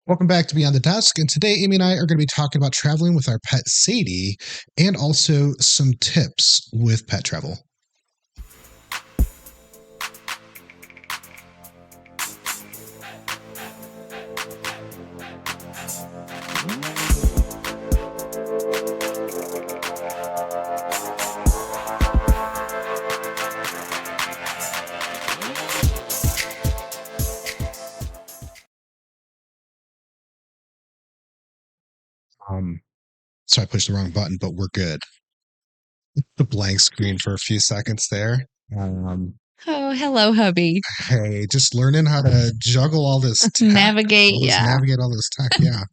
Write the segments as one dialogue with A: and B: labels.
A: Welcome back to Beyond the Desk. And today, Amy and I are going to be talking about traveling with our pet Sadie and also some tips with pet travel. So I pushed the wrong button, but we're good. The blank screen for a few seconds there.
B: Oh, hello, hubby.
A: Hey, just learning how to juggle all this tech,
B: Navigate,
A: navigate all this tech. Yeah.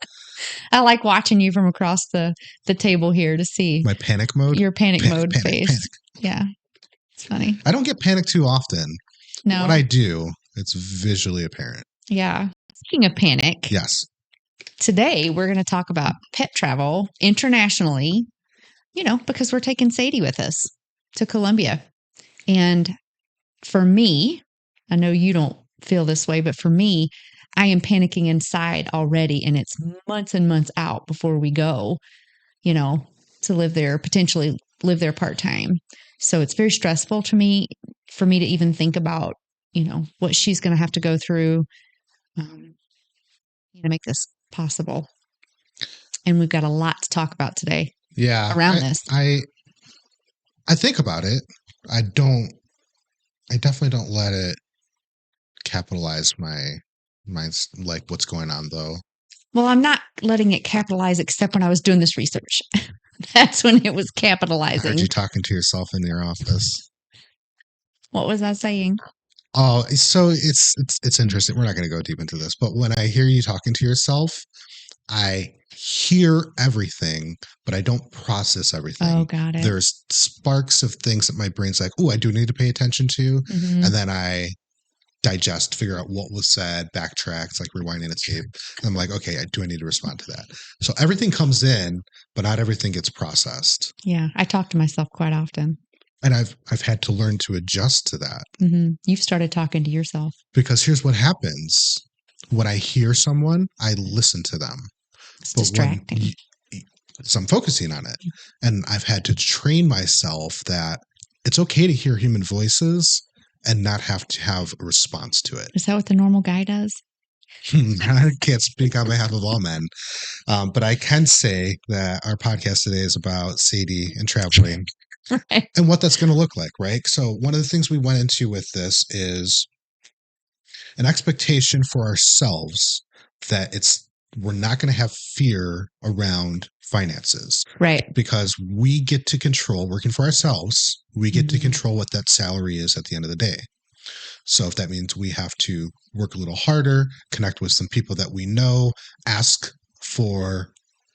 B: I like watching you from across the table here to see
A: My panic mode.
B: your panic mode
A: panic,
B: face.
A: Panic.
B: Yeah, it's funny.
A: I don't get panicked too often.
B: No,
A: When I do, it's visually apparent.
B: Yeah. Speaking of panic,
A: Yes.
B: Today we're going to talk about pet travel internationally. Because we're taking Sadie with us to Colombia, and for me, I know you don't feel this way, but for me, I am panicking inside already, and it's months and months out before we go, to live there, potentially live there part-time. So it's very stressful to me, for me to even think about, what she's going to have to go through to make this possible. And we've got a lot to talk about today.
A: Yeah.
B: Around this.
A: I think about it. I definitely don't let it capitalize my like what's going on though.
B: Well, I'm not letting it capitalize except when I was doing this research. That's when it was
A: I
B: capitalizing.
A: heard you talking to yourself in your office.
B: What was I saying?
A: Oh, so it's interesting. We're not going to go deep into this, but when I hear you talking to yourself, I hear everything, but I don't process everything.
B: Oh, got it.
A: There's sparks of things that my brain's like, oh, I do need to pay attention to.
B: Mhm.
A: And then I digest, figure out what was said, backtrack. It's like rewinding a tape. And I'm like, okay, I need to respond to that. So everything comes in, but not everything gets processed.
B: Yeah, I talk to myself quite often.
A: And I've had to learn to adjust to that.
B: Mm-hmm. You've started talking to yourself.
A: Because here's what happens. When I hear someone, I listen to them.
B: It's distracting.
A: So I'm focusing on it. And I've had to train myself that it's okay to hear human voices and not have to have a response to it.
B: Is that what the normal guy does?
A: I can't speak on behalf of all men, but I can say that our podcast today is about Sadie and traveling.
B: Right.
A: And what that's going to look like, right? So one of the things we went into with this is an expectation for ourselves that we're not going to have fear around finances.
B: Right.
A: Because we get to control, working for ourselves, we get to control what that salary is at the end of the day. So if that means we have to work a little harder, connect with some people that we know, ask for,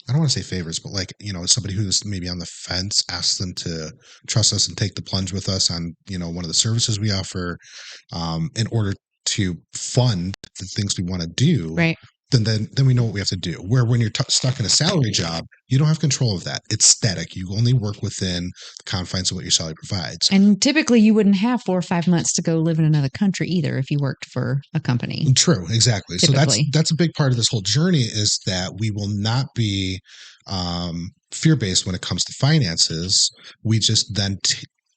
A: I don't want to say favors, but like, somebody who's maybe on the fence, ask them to trust us and take the plunge with us on, one of the services we offer, in order to fund the things we want to do.
B: Right.
A: Then we know what we have to do. Where when you're stuck in a salary job, you don't have control of that. It's static. You only work within the confines of what your salary provides.
B: And typically you wouldn't have 4 or 5 months to go live in another country either if you worked for a company.
A: True, exactly.
B: Typically.
A: So that's a big part of this whole journey, is that we will not be fear-based when it comes to finances. We just then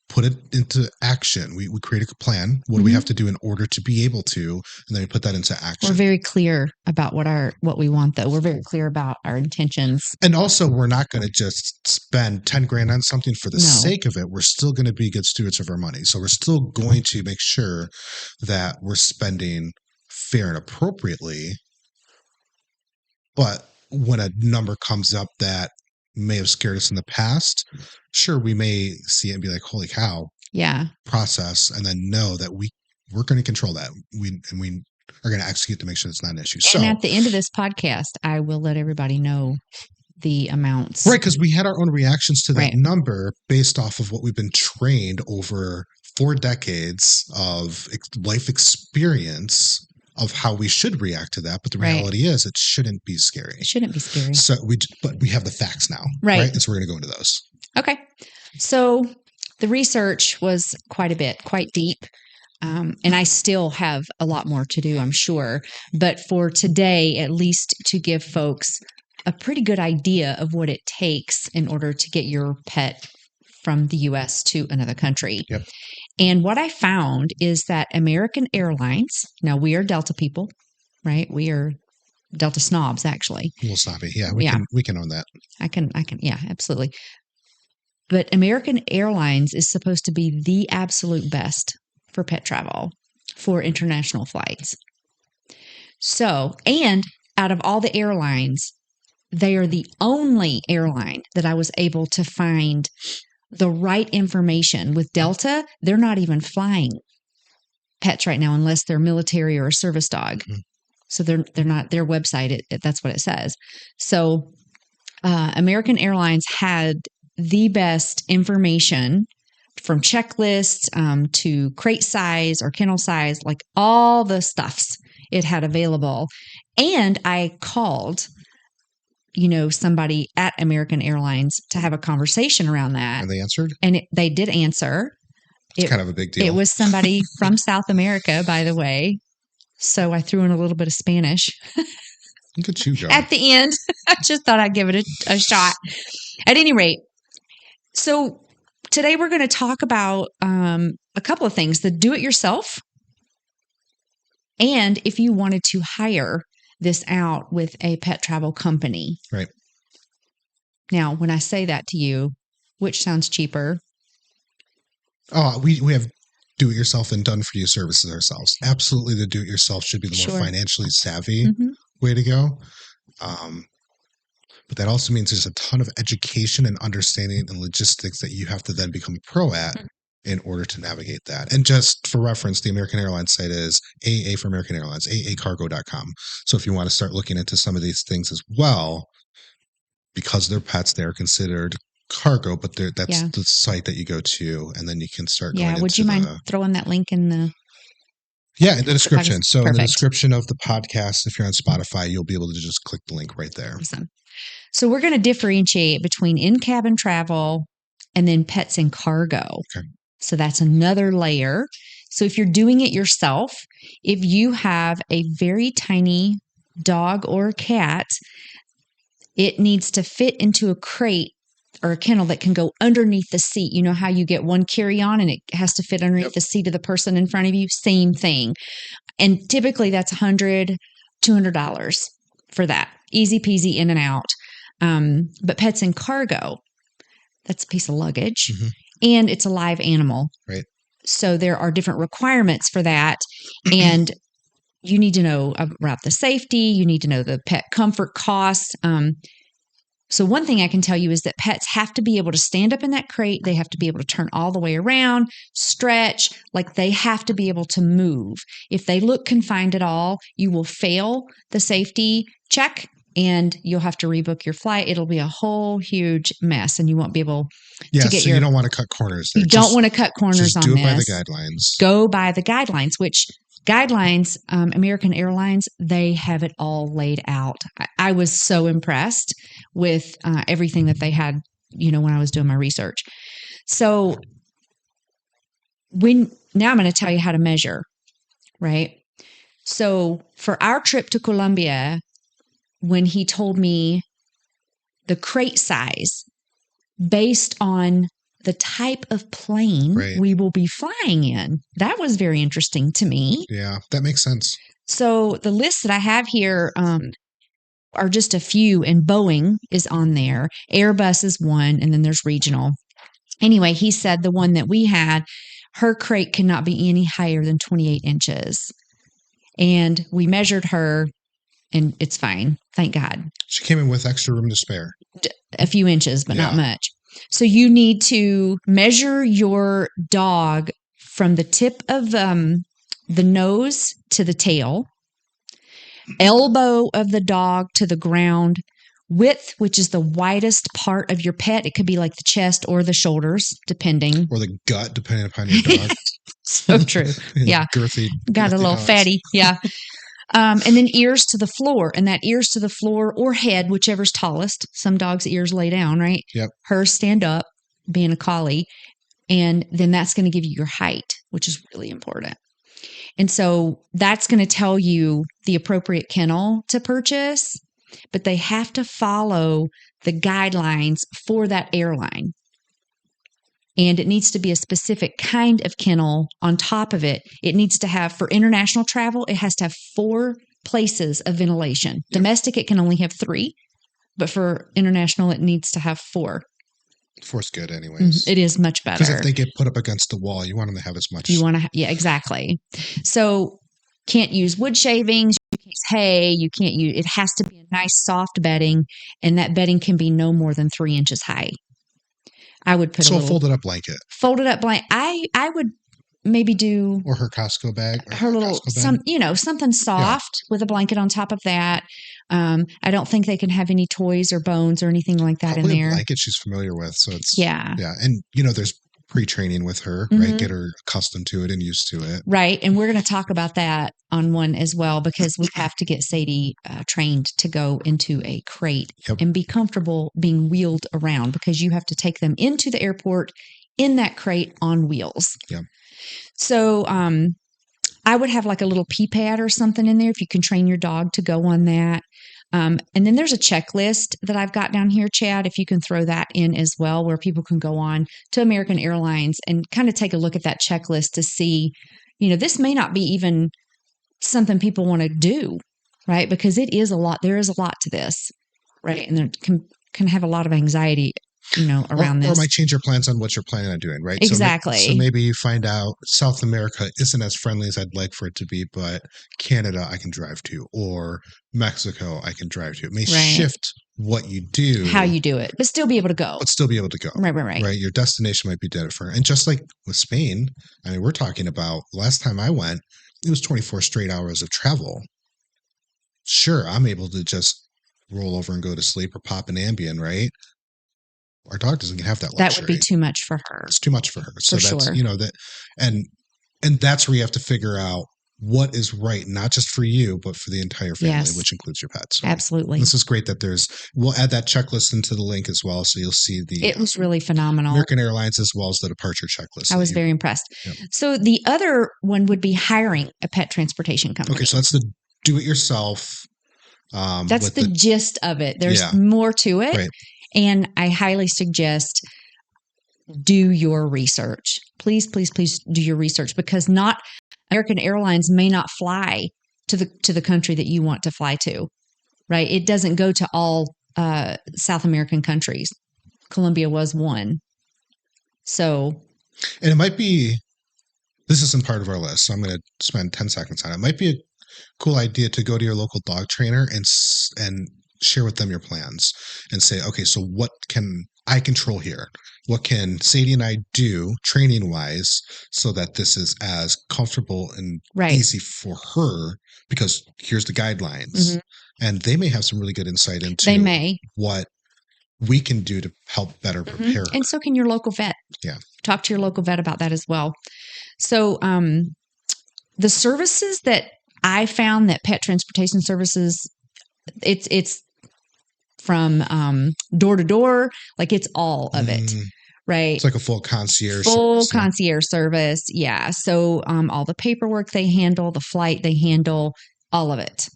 A: put it into action. We create a plan. What do we have to do in order to be able to, and then we put that into action.
B: We're very clear about what we want, though. We're very clear about our intentions.
A: And also, we're not going to just spend 10 grand on something for the sake of it. We're still going to be good stewards of our money. So we're still going to make sure that we're spending fair and appropriately. But when a number comes up that may have scared us in the past, sure, we may see it and be like, holy cow.
B: Yeah.
A: Process, and then know that we're going to control that. We are going to execute to make sure it's not an issue.
B: And at the end of this podcast, I will let everybody know the amounts.
A: Right, because we had our own reactions to that number based off of what we've been trained over 4 decades of life experience of how we should react to that. But the reality is, it shouldn't be scary.
B: It shouldn't be scary.
A: So but we have the facts now, right? And so we're going to go into those.
B: Okay. So the research was quite deep. And I still have a lot more to do, I'm sure. But for today, at least to give folks a pretty good idea of what it takes in order to get your pet from the US to another country.
A: Yep.
B: And what I found is that American Airlines, now we are Delta people, right? We are Delta snobs, actually.
A: We'll stop it. Yeah, we can own that.
B: I can, yeah, absolutely. But American Airlines is supposed to be the absolute best for pet travel for international flights. So, and out of all the airlines, they are the only airline that I was able to find the right information. With Delta, they're not even flying pets right now unless they're military or a service dog. Mm-hmm. So they're not, their website, that's what it says. So American Airlines had the best information from checklists to crate size or kennel size, like all the stuffs it had available. And I called, somebody at American Airlines to have a conversation around that.
A: And they answered?
B: And they did answer.
A: It's kind of a big deal.
B: It was somebody from South America, by the way. So I threw in a little bit of Spanish.
A: Look at you, Joe.
B: At the end. I just thought I'd give it a shot. At any rate, so today we're going to talk about a couple of things: the do-it-yourself, and if you wanted to hire this out with a pet travel company.
A: Right.
B: Now, when I say that to you, which sounds cheaper?
A: Oh, we have do-it-yourself and done-for-you services ourselves. Absolutely, the do-it-yourself should be the more financially savvy way to go. But that also means there's a ton of education and understanding and logistics that you have to then become pro at in order to navigate that. And just for reference, the American Airlines site is AA for American Airlines, aacargo.com. So if you want to start looking into some of these things as well, because they're pets, they're considered cargo, but that's the site that you go to, and then you can start going
B: would you mind throwing that link in the...
A: Yeah, in the description. So in the description of the podcast, if you're on Spotify, you'll be able to just click the link right there.
B: Awesome. So we're going to differentiate between in-cabin travel and then pets and cargo.
A: Okay.
B: So that's another layer. So if you're doing it yourself, if you have a very tiny dog or cat, it needs to fit into a crate or a kennel that can go underneath the seat. You know how you get one carry-on and it has to fit underneath the seat of the person in front of you? Same thing. And typically that's $100, $200 for that. Easy peasy, in and out. But pets and cargo, that's a piece of luggage, and it's a live animal.
A: Right.
B: So there are different requirements for that. And you need to know about the safety. You need to know the pet comfort costs. So one thing I can tell you is that pets have to be able to stand up in that crate. They have to be able to turn all the way around, stretch, like they have to be able to move. If they look confined at all, you will fail the safety check and you'll have to rebook your flight. It'll be a whole huge mess and you won't be able to get
A: you don't want to cut corners there.
B: You don't want to cut corners on this.
A: Just do it by the guidelines.
B: Go by the guidelines, which guidelines, American Airlines, they have it all laid out. I was so impressed with everything that they had, when I was doing my research. So now I'm going to tell you how to measure, right? So for our trip to Colombia, when he told me the crate size based on the type of plane we will be flying in, that was very interesting to me.
A: Yeah, that makes sense.
B: So the list that I have here are just a few, and Boeing is on there. Airbus is one, and then there's regional. Anyway, he said the one that we had, her crate cannot be any higher than 28 inches. And we measured her, and it's fine. Thank God.
A: She came in with extra room to spare.
B: A few inches, but not much. So you need to measure your dog from the tip of the nose to the tail, elbow of the dog to the ground, width, which is the widest part of your pet. It could be like the chest or the shoulders, depending.
A: Or the gut, depending upon your dog.
B: So true. Yeah.
A: Girthy.
B: Got a little
A: dogs.
B: fatty. Yeah. And then ears to the floor, and that ears to the floor or head, whichever's tallest. Some dogs' ears lay down, right?
A: Yep.
B: Hers stand up, being a collie. And then that's going to give you your height, which is really important. And so that's going to tell you the appropriate kennel to purchase, but they have to follow the guidelines for that airline. And it needs to be a specific kind of kennel on top of it. It needs to have, for international travel, it has to have 4 places of ventilation. Yep. Domestic, it can only have 3, but for international, it needs to have 4.
A: 4's good anyways.
B: It is much better.
A: Because if they get put up against the wall, you want them to have as much.
B: You want to, yeah, exactly. So can't use wood shavings, you can't use hay, you can't use, it has to be a nice soft bedding, and that bedding can be no more than 3 inches high. I would put
A: a folded up blanket.
B: Folded up blanket. I would maybe do,
A: or her Costco bag,
B: her little something soft with a blanket on top of that. I don't think they can have any toys or bones or anything like that
A: Probably
B: in there.
A: A blanket she's familiar with, so it's
B: yeah,
A: and there's pre-training with her, right? Get her accustomed to it and used to it,
B: right? And we're going to talk about that on one as well, because we have to get Sadie trained to go into a crate and be comfortable being wheeled around, because you have to take them into the airport in that crate on wheels.
A: Yeah.
B: So I would have like a little pee pad or something in there if you can train your dog to go on that. And then there's a checklist that I've got down here, Chad, if you can throw that in as well, where people can go on to American Airlines and kind of take a look at that checklist to see, this may not be even something people want to do, right? Because it is a lot. There is a lot to this, right? And there can have a lot of anxiety around this.
A: Or might change your plans on what you're planning on doing, right?
B: Exactly.
A: So maybe you find out South America isn't as friendly as I'd like for it to be, but Canada I can drive to, or Mexico I can drive to. It may shift what you do.
B: How you do it, but still be able to go. Right.
A: Your destination might be different. And just like with Spain, I mean, we're talking about last time I went, it was 24 straight hours of travel. Sure, I'm able to just roll over and go to sleep or pop an Ambien, right? Our dog doesn't have that luxury.
B: That would be too much for her.
A: It's too much for her. So
B: that's,
A: that, and that's where you have to figure out what is right, not just for you, but for the entire family, which includes your pets. So
B: absolutely.
A: This is great that we'll add that checklist into the link as well. So you'll see
B: it was really phenomenal.
A: American Airlines as well as the departure checklist.
B: I was very impressed. Yep. So the other one would be hiring a pet transportation company.
A: Okay. So that's the do-it-yourself.
B: That's the gist of it. There's more to it.
A: Right.
B: And I highly suggest do your research. Please, please, please do your research, because not American Airlines may not fly to the country that you want to fly to, right? It doesn't go to all South American countries. Colombia was one. So.
A: And it might be, this isn't part of our list, so I'm going to spend 10 seconds on it. It might be a cool idea to go to your local dog trainer and share with them your plans and say, okay, so what can I control here? What can Sadie and I do training wise so that this is as comfortable and easy for her? Because here's the guidelines, and they may have some really good insight into what we can do to help better prepare her.
B: And so can your local vet.
A: Yeah.
B: Talk to your local vet about that as well. So the services that I found that pet transportation services, it's from door to door, like it's all of it, right?
A: It's like a full concierge
B: service. Yeah. So all the paperwork they handle, the flight they handle, all of it.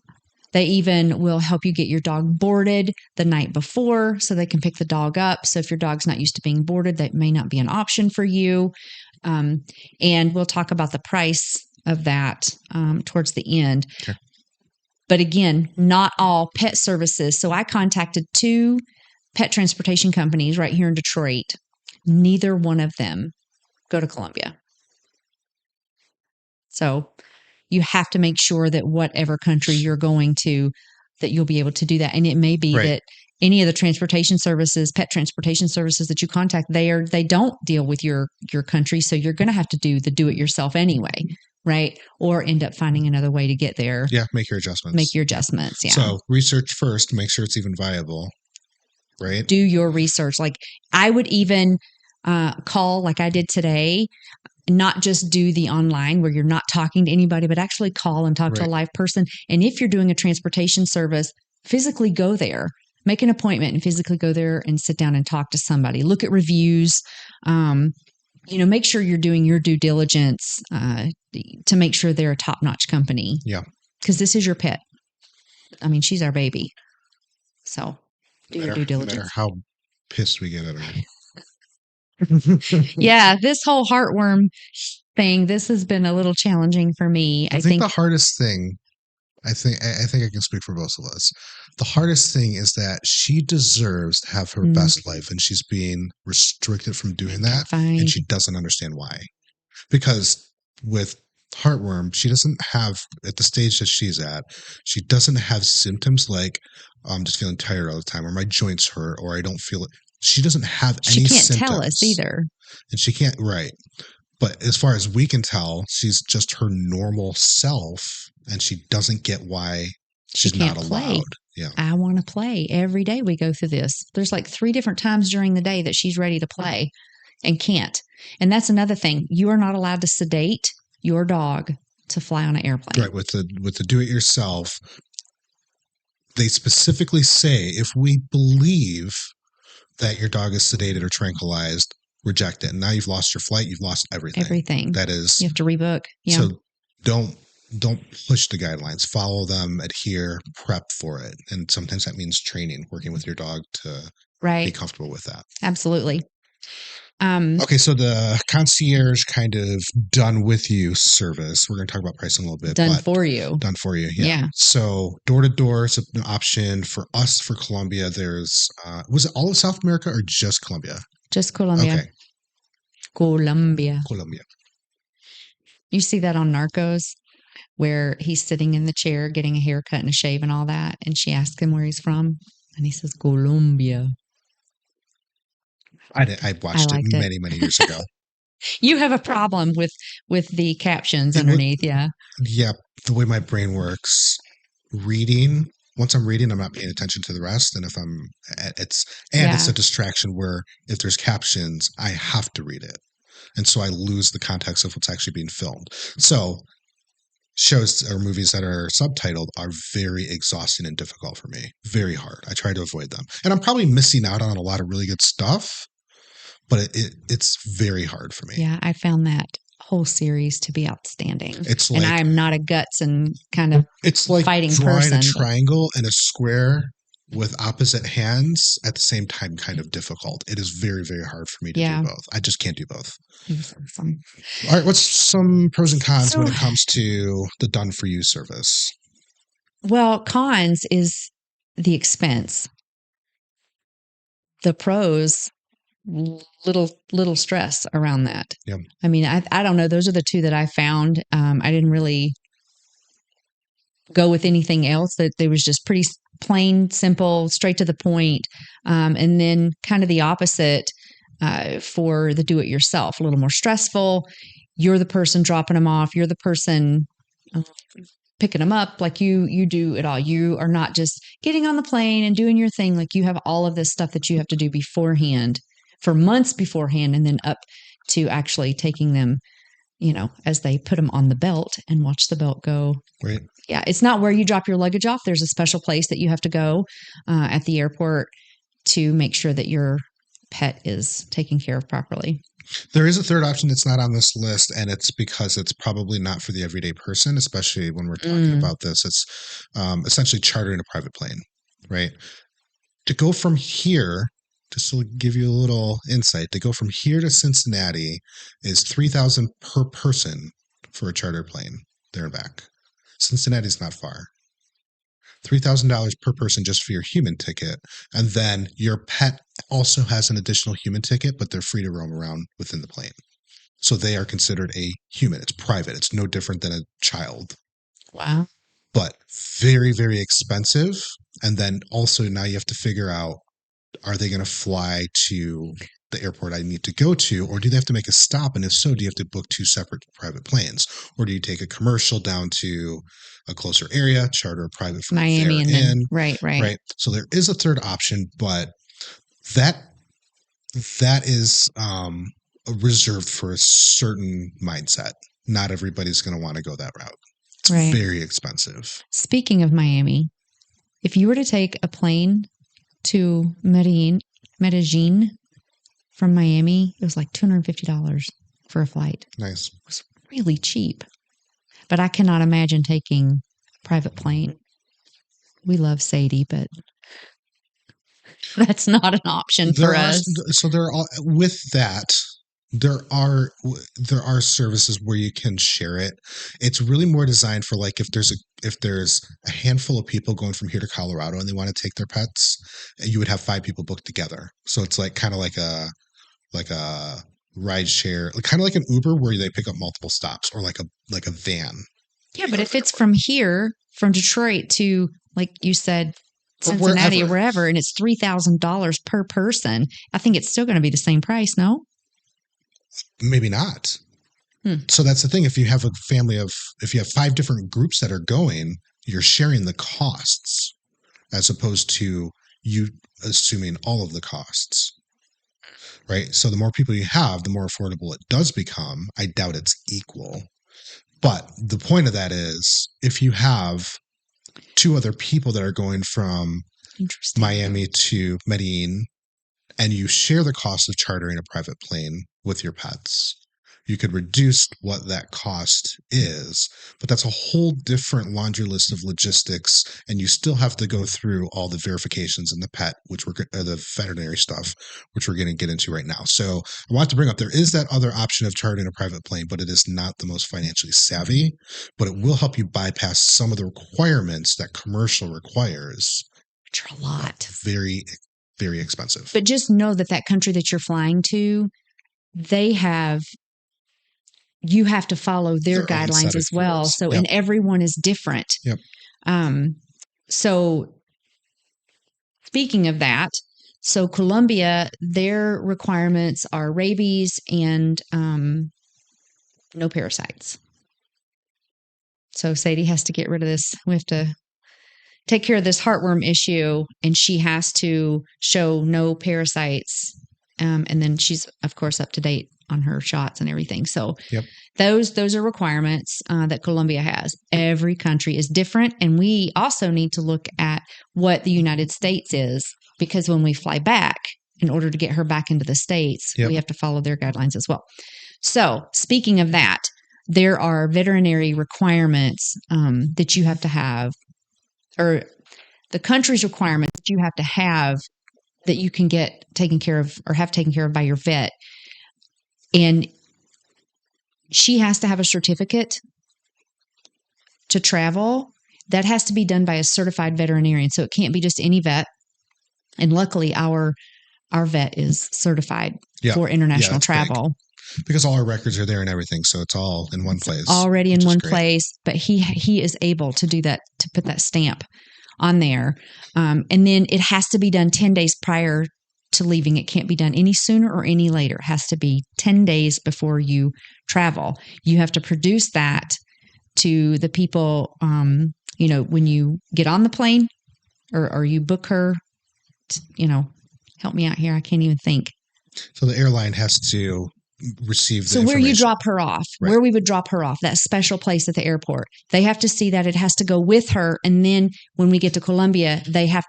B: They even will help you get your dog boarded the night before so they can pick the dog up. So if your dog's not used to being boarded, that may not be an option for you. And we'll talk about the price of that towards the end.
A: Sure.
B: But again, not all pet services. So I contacted 2 pet transportation companies right here in Detroit. Neither one of them go to Colombia. So you have to make sure that whatever country you're going to, that you'll be able to do that. And it may be that any of the transportation services, pet transportation services that you contact, they don't deal with your country. So you're going to have to do it yourself anyway. Right. Or end up finding another way to get there.
A: Yeah. Make your adjustments.
B: Yeah.
A: So research first, make sure it's even viable. Right.
B: Do your research. Like I would even call, like I did today, not just do the online where you're not talking to anybody, but actually call and talk to a live person. And if you're doing a transportation service, physically go there, make an appointment and physically go there and sit down and talk to somebody. Look at reviews. make sure you're doing your due diligence to make sure they're a top-notch company.
A: Yeah.
B: Because this is your pet. I mean, she's our baby. So do your due
A: No
B: diligence.
A: matter how pissed we get at her.
B: Yeah, this whole heartworm thing, this has been a little challenging for me.
A: I think the hardest thing, I think I can speak for both of us. The hardest thing is that she deserves to have her best life, and she's being restricted from doing that, and she doesn't understand why. Because with heartworm, she doesn't have, at the stage that she's at, she doesn't have symptoms like I'm just feeling tired all the time, or my joints hurt, or I don't feel it. She doesn't have any symptoms.
B: She can't tell us either.
A: And she can't, right. But as far as we can tell, she's just her normal self, and she doesn't get why she's not allowed. Yeah.
B: I want to play. Every day we go through this. There's like 3 different times during the day that she's ready to play and can't. And that's another thing. You are not allowed to sedate your dog to fly on an airplane.
A: Right. With the do-it-yourself, they specifically say if we believe that your dog is sedated or tranquilized, reject it. And now you've lost your flight. You've lost everything.
B: Everything.
A: That is.
B: You have to rebook. Yeah.
A: So don't push the guidelines. Follow them. Adhere. Prep for it. And sometimes that means training, working with your dog to be comfortable with that.
B: Absolutely.
A: Okay, so the concierge kind of done with you service. We're going to talk about pricing a little bit.
B: Done for you.
A: Done for you. Yeah. So door to door is an option for us for Colombia. There's was it all of South America or just Colombia?
B: Just Colombia.
A: Okay.
B: Colombia.
A: Colombia.
B: You see that on Narcos, where he's sitting in the chair getting a haircut and a shave and all that, and she asks him where he's from, and he says Colombia.
A: I watched it many years ago.
B: You have a problem with the captions underneath, yeah.
A: Yeah, the way my brain works, reading. Once I'm reading, I'm not paying attention to the rest, and if it's a distraction where if there's captions, I have to read it, and so I lose the context of what's actually being filmed. So shows or movies that are subtitled are very exhausting and difficult for me. Very hard. I try to avoid them, and I'm probably missing out on a lot of really good stuff. But it's very hard for me.
B: Yeah, I found that whole series to be outstanding.
A: It's like,
B: and I'm not a guts and kind of
A: it's like
B: fighting
A: drawing
B: person,
A: a triangle and a square with opposite hands at the same time kind of difficult. It is very, very hard for me to do both. I just can't do both. All right, what's some pros and cons when it comes to the done for you service?
B: Well, cons is the expense. The pros, little stress around that.
A: Yeah.
B: I mean, I don't know. Those are the 2 that I found. I didn't really go with anything else. That they was just pretty plain, simple, straight to the point. And then kind of the opposite for the do-it-yourself, a little more stressful. You're the person dropping them off. You're the person picking them up. Like you do it all. You are not just getting on the plane and doing your thing. Like you have all of this stuff that you have to do beforehand, for months beforehand, and then up to actually taking them, as they put them on the belt and watch the belt go.
A: Right.
B: Yeah. It's not where you drop your luggage off. There's a special place that you have to go at the airport to make sure that your pet is taken care of properly.
A: There is a third option that's not on this list, and it's because it's probably not for the everyday person, especially when we're talking about this. It's essentially chartering a private plane, right? To go from here, just to give you a little insight, to go from here to Cincinnati is $3,000 per person for a charter plane there and back. Cincinnati's not far. $3,000 per person just for your human ticket. And then your pet also has an additional human ticket, but they're free to roam around within the plane. So they are considered a human. It's private. It's no different than a child.
B: Wow.
A: But very, very expensive. And then also now you have to figure out, are they going to fly to the airport I need to go to, or do they have to make a stop? And if so, do you have to book 2 separate private planes, or do you take a commercial down to a closer area, charter a private from
B: Miami, and then, right.
A: So there is a third option, but that is reserved for a certain mindset. Not everybody's going to want to go that route. It's very expensive.
B: Speaking of Miami, if you were to take a plane to Medellin, from Miami. It was like $250 for a flight.
A: Nice.
B: It was really cheap. But I cannot imagine taking a private plane. We love Sadie, but that's not an option for us.
A: So there are, with that, there are services where you can share it. It's really more designed for like if there's a handful of people going from here to Colorado and they want to take their pets, you would have 5 people booked together. So it's like kind of like a ride share, kind of like an Uber where they pick up multiple stops, or like a van.
B: Yeah, but if it's from here, from Detroit to, like you said, Cincinnati or wherever, and it's $3,000 per person, I think it's still going to be the same price, no?
A: Maybe not. So that's the thing. If you have if you have 5 different groups that are going, you're sharing the costs as opposed to you assuming all of the costs. Right. So the more people you have, the more affordable it does become. I doubt it's equal. But the point of that is if you have 2 other people that are going from Miami to Medellin, and you share the cost of chartering a private plane with your pets, you could reduce what that cost is. But that's a whole different laundry list of logistics, and you still have to go through all the verifications in the pet, the veterinary stuff, which we're going to get into right now. So I want to bring up, there is that other option of chartering a private plane, but it is not the most financially savvy, but it will help you bypass some of the requirements that commercial requires.
B: Which are a lot.
A: Very, very expensive.
B: But just know that country that you're flying to, you have to follow their guidelines as well.
A: Rules.
B: So, and everyone is different.
A: Yep.
B: So speaking of that, so Colombia, their requirements are rabies and no parasites. So Sadie has to get rid of this. We have to take care of this heartworm issue, and she has to show no parasites. And then she's, of course, up to date on her shots and everything. So those are requirements that Colombia has. Every country is different. And we also need to look at what the United States is, because when we fly back, in order to get her back into the States, we have to follow their guidelines as well. So speaking of that, there are veterinary requirements that you have to have, or the country's requirements that you have to have, that you can get taken care of or have taken care of by your vet. And she has to have a certificate to travel. That has to be done by a certified veterinarian. So it can't be just any vet. And luckily our vet is certified for international travel.
A: Big. Because all our records are there and everything. So it's all in one place.
B: Already in one place. But he is able to do that, to put that stamp on there. And then it has to be done 10 days prior to leaving. It can't be done any sooner or any later. It has to be 10 days before you travel. You have to produce that to the people, when you get on the plane or you book her, help me out here. I can't even think.
A: So the airline has to receive the
B: So where you drop her off, where we would drop her off, that special place at the airport, they have to see that it has to go with her. And then when we get to Colombia, she has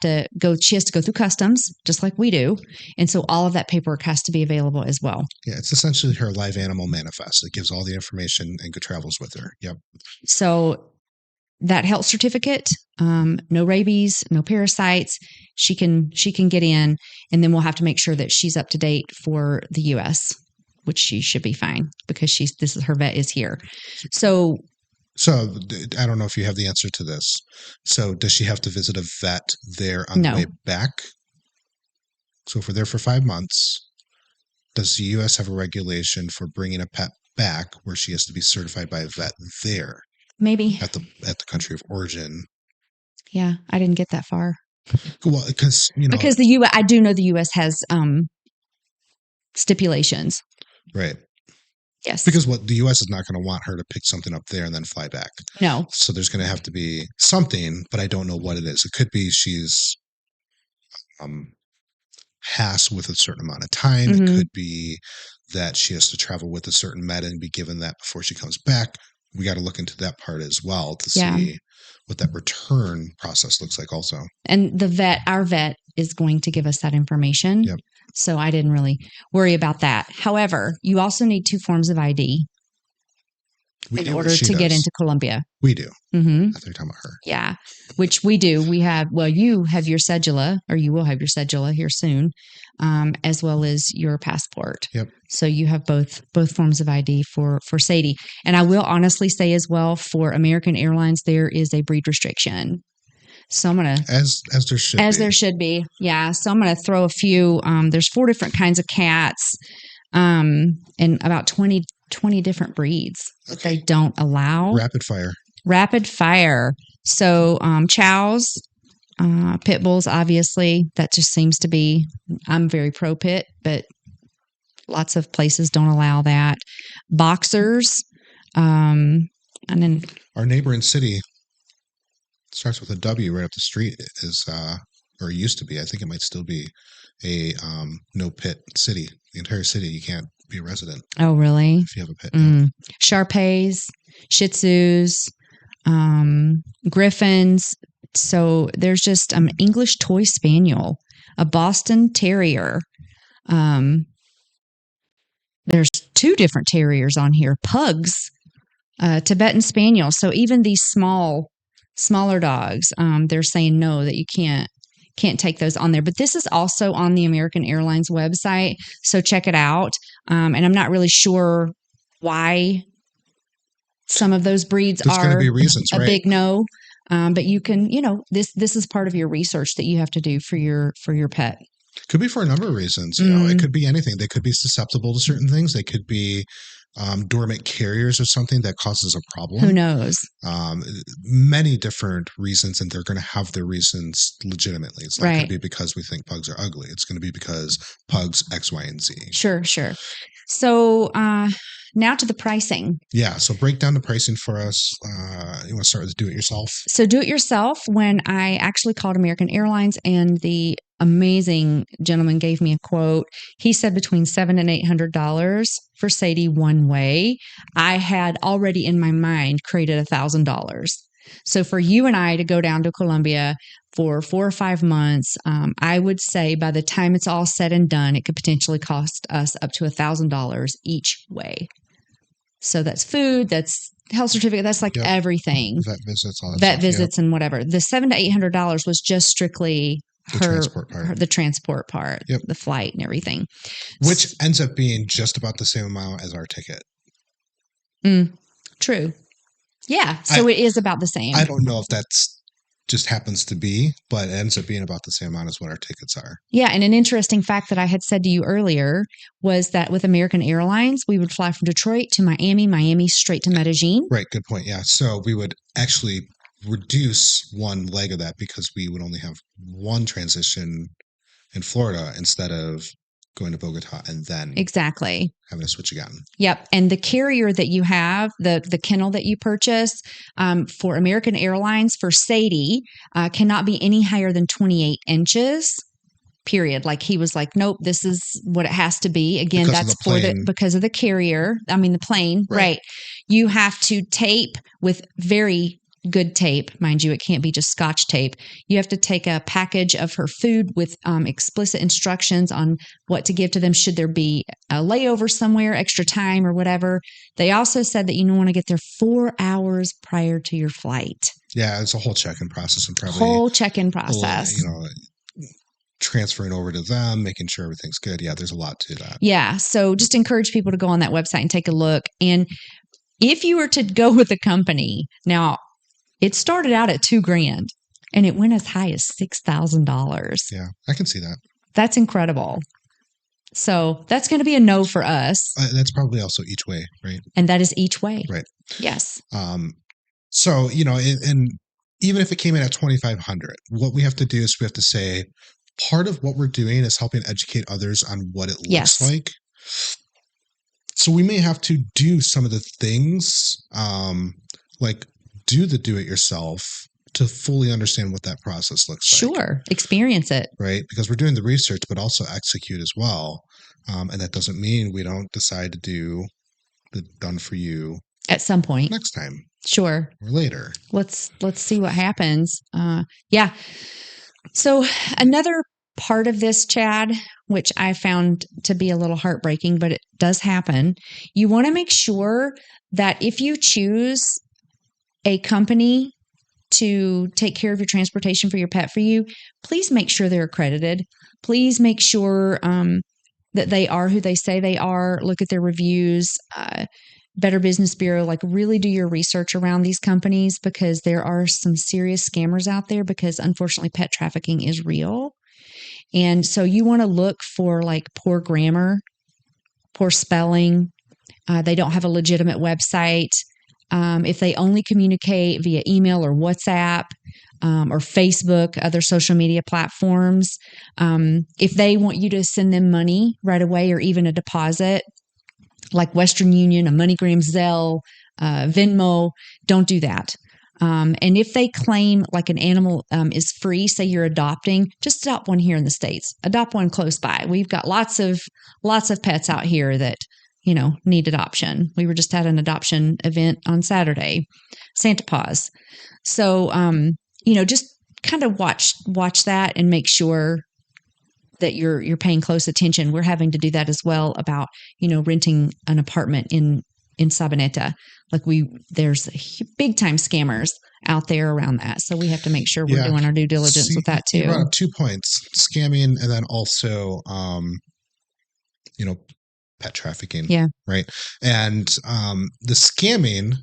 B: to go through customs, just like we do. And so all of that paperwork has to be available as well.
A: Yeah, it's essentially her live animal manifest. It gives all the information and travels with her. Yep.
B: So that health certificate, no rabies, no parasites, she can get in, and then we'll have to make sure that she's up to date for the U.S., which she should be fine, because her vet is here. So
A: I don't know if you have the answer to this. So does she have to visit a vet there on the way back? So if we're there for 5 months, does the U.S. have a regulation for bringing a pet back where she has to be certified by a vet there?
B: Maybe
A: at the country of origin.
B: Yeah, I didn't get that far.
A: Well, because
B: the U.S. I do know the U.S. has stipulations.
A: Right.
B: Yes.
A: Because the U.S. is not going to want her to pick something up there and then fly back.
B: No.
A: So there's going to have to be something, but I don't know what it is. It could be she's passed with a certain amount of time.
B: Mm-hmm.
A: It could be that she has to travel with a certain med and be given that before she comes back. We got to look into that part as well to see what that return process looks like also.
B: And our vet is going to give us that information.
A: Yep.
B: So I didn't really worry about that. However, you also need 2 forms of ID in order to get into Colombia.
A: We do.
B: Mm-hmm.
A: I thought you were talking about her.
B: Yeah, which we do. We have, well, you have your cedula, or you will have your cedula here soon, as well as your passport.
A: Yep.
B: So you have both forms of ID for Sadie. And I will honestly say as well, for American Airlines, there is a breed restriction. So I'm gonna,
A: as there should be.
B: Yeah. So I'm gonna throw a few. There's 4 different kinds of cats, and about 20 different breeds that they don't allow.
A: Rapid fire.
B: So chows, pit bulls, obviously, that just seems to be. I'm very pro pit, but lots of places don't allow that. Boxers, and then
A: our neighboring city starts with a W right up the street is or used to be, I think it might still be, a no pit city. The entire city, you can't be a resident.
B: Oh, really?
A: If you have a pit.
B: Shar-Peis, Shih Tzus, Griffins. So there's just English Toy Spaniel, a Boston Terrier. There's 2 different terriers on here. Pugs, Tibetan Spaniel. So even these smaller dogs, they're saying no, that you can't take those on there. But this is also on the American Airlines website, so check it out. And I'm not really sure why some of those breeds
A: There's going to
B: are
A: be reasons,
B: a
A: right?
B: big no. But you can, this is part of your research that you have to do for your pet.
A: Could be for a number of reasons. You know, it could be anything. They could be susceptible to certain things. They could be dormant carriers or something that causes a problem.
B: Who knows?
A: Many different reasons, and they're going to have their reasons legitimately. It's not going to be because we think pugs are ugly. It's going to be because pugs X, Y, and Z.
B: Sure. So now to the pricing.
A: Yeah. So break down the pricing for us. You want to start with do-it-yourself?
B: So do-it-yourself, when I actually called American Airlines and the amazing gentleman gave me a quote, he said between $700 and $800 for Sadie one way. I had already in my mind created $1,000. So for you and I to go down to Colombia for 4 or 5 months, I would say by the time it's all said and done, it could potentially cost us up to $1,000 each way. So that's food, that's health certificate, that's like everything.
A: Vet visits, all that
B: Vet
A: stuff,
B: visits and whatever. The $700 to $800 was just strictly the transport part, the flight and everything.
A: Which ends up being just about the same amount as our ticket.
B: True. Yeah. So it is about the same.
A: I don't know if that's just happens to be, but it ends up being about the same amount as what our tickets are. Yeah.
B: And an interesting fact that I had said to you earlier was that with American Airlines, we would fly from Detroit to Miami straight to Medellin.
A: Right. Good point. Yeah. So we would actually reduce one leg of that because we would only have one transition in Florida instead of going to Bogota and then
B: exactly
A: having to switch again.
B: Yep. And the carrier that you have, the kennel that you purchase for American Airlines for Sadie cannot be any higher than 28 inches. Period. Like he was like, nope, this is what it has to be. Again, that's because of the carrier. I mean, the plane, right? You have to tape with very good tape, mind you. It can't be just Scotch tape. You have to take a package of her food with explicit instructions on what to give to them should there be a layover somewhere, extra time or whatever. They also said that you want to get there 4 hours prior to your flight.
A: Yeah, it's a whole check-in process and probably transferring over to them, making sure everything's good. Yeah, there's a lot to that.
B: Yeah, so just encourage people to go on that website and take a look. And if you were to go with a company, now it started out at $2,000 and it went as high as $6,000.
A: Yeah, I can see that.
B: That's incredible. So that's going to be a no for us.
A: That's probably also each way, right?
B: And that is each way.
A: Right.
B: Yes.
A: So, and even if it came in at $2,500, what we have to do is we have to say part of what we're doing is helping educate others on what it looks like. So we may have to do some of the things like do the do-it-yourself to fully understand what that process looks like.
B: Sure. Experience it.
A: Right? Because we're doing the research, but also execute as well. And that doesn't mean we don't decide to do the done for you
B: at some point
A: next time.
B: Sure.
A: Or later.
B: Let's see what happens. Yeah. So another part of this, Chad, which I found to be a little heartbreaking, but it does happen. You want to make sure that if you choose a company to take care of your transportation for your pet for you, please make sure they're accredited. Please make sure that they are who they say they are. Look at their reviews. Better Business Bureau, like really do your research around these companies, because there are some serious scammers out there, because unfortunately pet trafficking is real. And so you want to look for like poor grammar, poor spelling. They don't have a legitimate website. If they only communicate via email or WhatsApp or Facebook, other social media platforms, if they want you to send them money right away or even a deposit, like Western Union, a MoneyGram, Zelle, Venmo, don't do that. And if they claim like an animal is free, say you're adopting, just adopt one here in the States. Adopt one close by. We've got lots of pets out here that need adoption. We were just at an adoption event on Saturday, Santa Paws. So just kind of watch that and make sure that you're paying close attention. We're having to do that as well about, renting an apartment in Sabaneta. Like there's big time scammers out there around that. So we have to make sure we're doing our due diligence with that too.
A: You brought up 2 points, scamming and then also, pet trafficking.
B: Yeah.
A: Right. And the scamming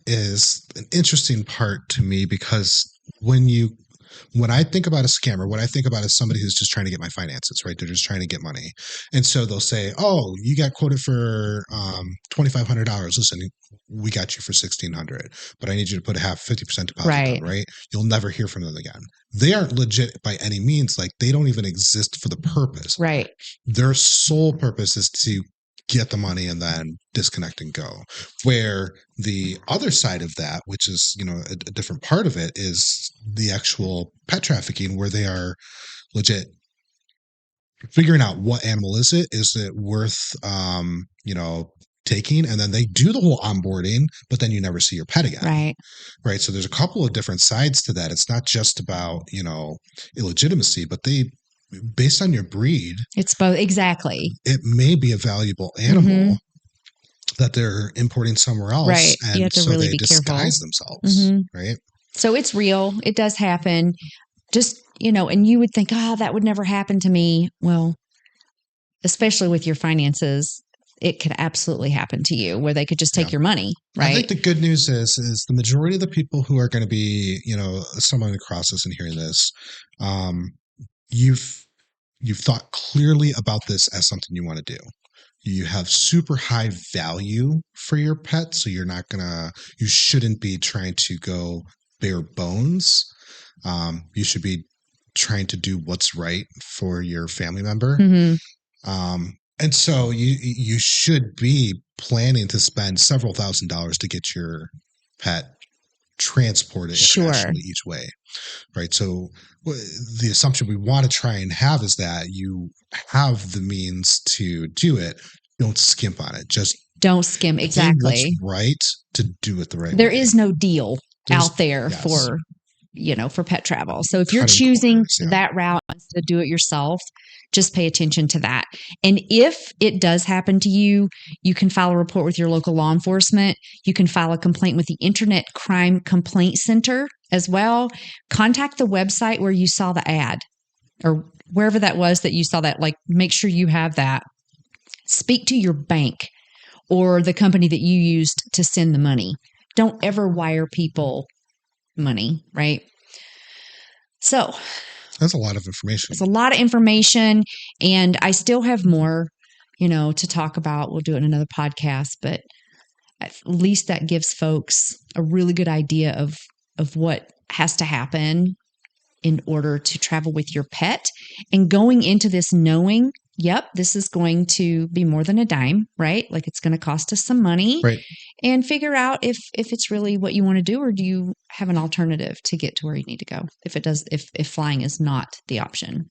A: is an interesting part to me, because when I think about a scammer, what I think about is somebody who's just trying to get my finances, right? They're just trying to get money. And so they'll say, oh, you got quoted for $2,500. Listen, we got you for $1,600, but I need you to put a 50% deposit down, right? You'll never hear from them again. They aren't legit by any means. Like, they don't even exist for the purpose.
B: Right.
A: Their sole purpose is to get the money and then disconnect and go. Where the other side of that, which is, a different part of it, is the actual pet trafficking, where they are legit figuring out what animal is it worth, taking, and then they do the whole onboarding, but then you never see your pet again. Right. So there's a couple of different sides to that. It's not just about, illegitimacy, but based on your breed,
B: it's both. Exactly.
A: It may be a valuable animal that they're importing somewhere else.
B: Right.
A: And
B: you have to
A: so
B: really
A: they
B: be
A: disguise
B: careful.
A: themselves. Right.
B: So it's real. It does happen. Just, and you would think, that would never happen to me. Well, especially with your finances, it could absolutely happen to you, where they could just take your money. Right.
A: I think the good news is the majority of the people who are going to be, stumbling across this and hearing this, you've thought clearly about this as something you want to do. You have super high value for your pet, so you shouldn't be trying to go bare bones. You should be trying to do what's right for your family member. And so you should be planning to spend several $1,000s to get your pet transported internationally each way. Right. So the assumption we want to try and have is that you have the means to do it. Don't skimp on it. Just
B: don't skim. Exactly.
A: Do what's right to do it the right way.
B: There is no deal out there for pet travel. So if you're choosing that route instead of do it yourself, just pay attention to that. And if it does happen to you, you can file a report with your local law enforcement. You can file a complaint with the Internet Crime Complaint Center as well. Contact the website where you saw the ad, or wherever that was that you saw that. Like, make sure you have that. Speak to your bank or the company that you used to send the money. Don't ever wire people money, right? So
A: that's a lot of information.
B: It's a lot of information, and I still have more, to talk about. We'll do it in another podcast, but at least that gives folks a really good idea of what has to happen in order to travel with your pet, and going into this knowing, yep, this is going to be more than a dime, right? Like, it's going to cost us some money,
A: right?
B: And figure out if it's really what you want to do, or do you have an alternative to get to where you need to go? If flying is not the option.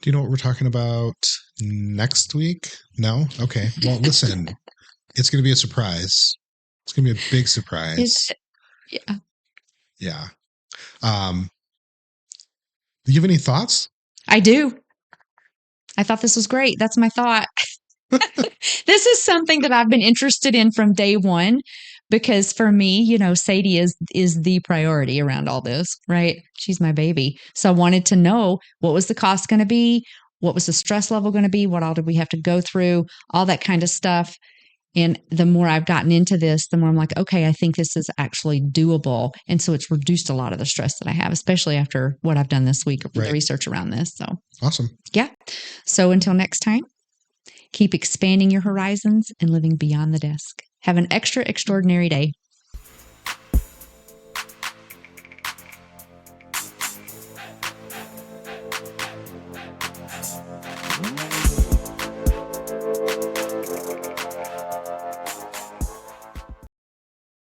A: Do you know what we're talking about next week? No? Okay. Well, listen, it's going to be a surprise. It's going to be a big surprise.
B: Yeah.
A: Yeah. Do you have any thoughts?
B: I do. I thought this was great. That's my thought. This is something that I've been interested in from day one because for me, Sadie is the priority around all this, right? She's my baby. So I wanted to know what was the cost going to be? What was the stress level going to be? What all did we have to go through? All that kind of stuff. And the more I've gotten into this, the more I'm like, okay, I think this is actually doable. And so it's reduced a lot of the stress that I have, especially after what I've done this week with the research around this. So
A: awesome.
B: Yeah. So until next time, keep expanding your horizons and living beyond the desk. Have an extraordinary day.